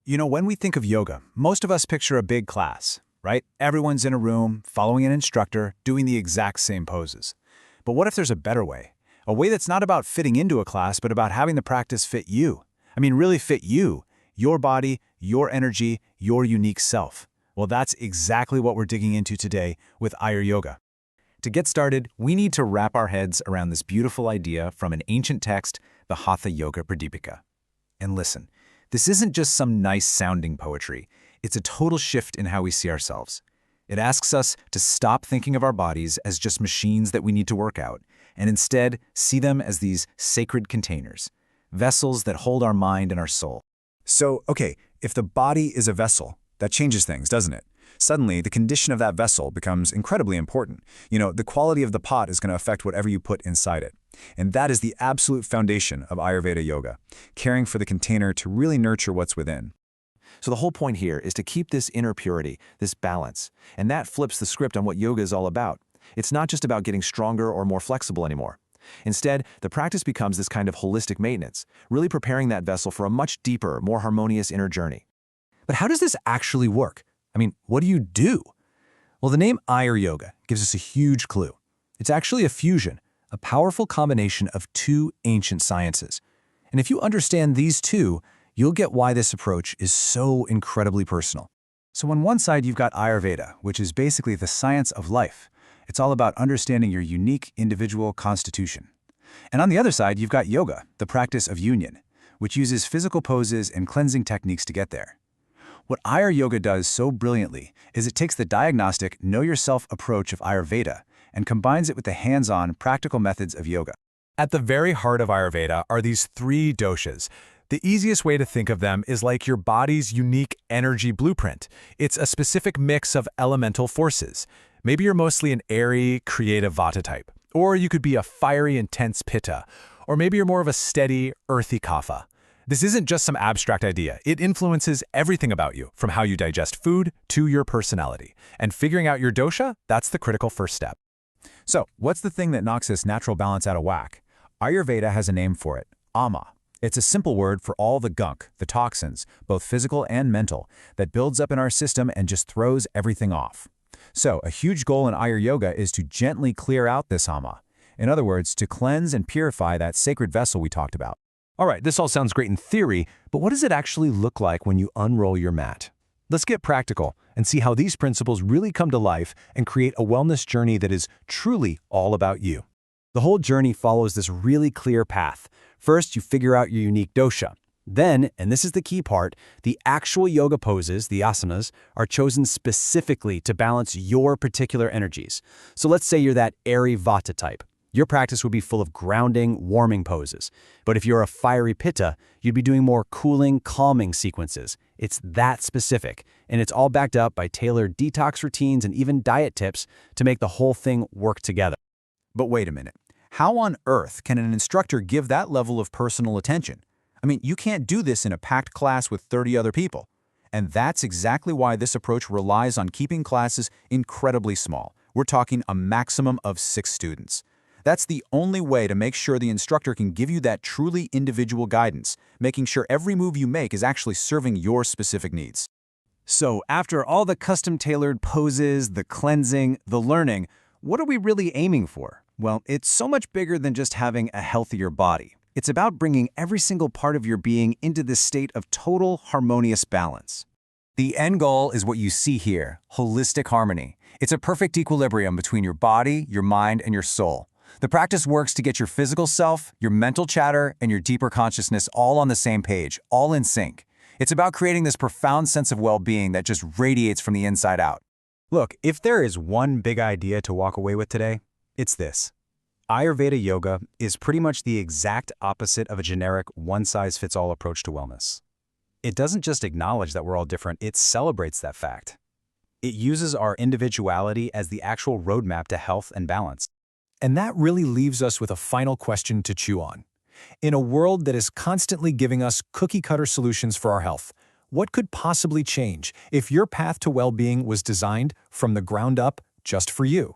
When we think of yoga, most of us picture a big class, right? Everyone's in a room, following an instructor, doing the exact same poses. But what if there's a better way? A way that's not about fitting into a class, but about having the practice fit you. Really fit you, your body, your energy, your unique self. Well, that's exactly what we're digging into today with Ayur Yoga. To get started, we need to wrap our heads around this beautiful idea from an ancient text, the Hatha Yoga Pradipika. And listen, this isn't just some nice-sounding poetry. It's a total shift in how we see ourselves. It asks us to stop thinking of our bodies as just machines that we need to work out, and instead see them as these sacred containers, vessels that hold our mind and our soul. So, okay, if the body is a vessel, that changes things, doesn't it? Suddenly, the condition of that vessel becomes incredibly important. The quality of the pot is going to affect whatever you put inside it. And that is the absolute foundation of Ayurveda yoga, caring for the container to really nurture what's within. So the whole point here is to keep this inner purity, this balance, and that flips the script on what yoga is all about. It's not just about getting stronger or more flexible anymore. Instead, the practice becomes this kind of holistic maintenance, really preparing that vessel for a much deeper, more harmonious inner journey. But how does this actually work? What do you do? Well, the name Ayur Yoga gives us a huge clue. It's actually a fusion, a powerful combination of two ancient sciences. And if you understand these two, you'll get why this approach is so incredibly personal. So on one side, you've got Ayurveda, which is basically the science of life. It's all about understanding your unique individual constitution. And on the other side, you've got yoga, the practice of union, which uses physical poses and cleansing techniques to get there. What Ayur Yoga does so brilliantly is it takes the diagnostic, know-yourself approach of Ayurveda and combines it with the hands-on, practical methods of yoga. At the very heart of Ayurveda are these three doshas. The easiest way to think of them is like your body's unique energy blueprint. It's a specific mix of elemental forces. Maybe you're mostly an airy, creative Vata type, or you could be a fiery, intense Pitta, or maybe you're more of a steady, earthy Kapha. This isn't just some abstract idea. It influences everything about you, from how you digest food to your personality. And figuring out your dosha, that's the critical first step. So, what's the thing that knocks this natural balance out of whack? Ayurveda has a name for it, ama. It's a simple word for all the gunk, the toxins, both physical and mental, that builds up in our system and just throws everything off. So, a huge goal in Ayur Yoga is to gently clear out this ama. In other words, to cleanse and purify that sacred vessel we talked about. All right, this all sounds great in theory, but what does it actually look like when you unroll your mat? Let's get practical and see how these principles really come to life and create a wellness journey that is truly all about you. The whole journey follows this really clear path. First, you figure out your unique dosha. Then, and this is the key part, the actual yoga poses, the asanas, are chosen specifically to balance your particular energies. So let's say you're that airy Vata type. Your practice would be full of grounding, warming poses. But if you're a fiery Pitta, you'd be doing more cooling, calming sequences. It's that specific, and it's all backed up by tailored detox routines and even diet tips to make the whole thing work together. But wait a minute. How on earth can an instructor give that level of personal attention? You can't do this in a packed class with 30 other people. And that's exactly why this approach relies on keeping classes incredibly small. We're talking a maximum of 6 students. That's the only way to make sure the instructor can give you that truly individual guidance, making sure every move you make is actually serving your specific needs. So after all the custom-tailored poses, the cleansing, the learning, what are we really aiming for? Well, it's so much bigger than just having a healthier body. It's about bringing every single part of your being into this state of total harmonious balance. The end goal is what you see here, holistic harmony. It's a perfect equilibrium between your body, your mind, and your soul. The practice works to get your physical self, your mental chatter, and your deeper consciousness all on the same page, all in sync. It's about creating this profound sense of well-being that just radiates from the inside out. Look, if there is one big idea to walk away with today, it's this. Ayurveda yoga is pretty much the exact opposite of a generic one-size-fits-all approach to wellness. It doesn't just acknowledge that we're all different, it celebrates that fact. It uses our individuality as the actual roadmap to health and balance. And that really leaves us with a final question to chew on. In a world that is constantly giving us cookie-cutter solutions for our health, what could possibly change if your path to well-being was designed from the ground up just for you?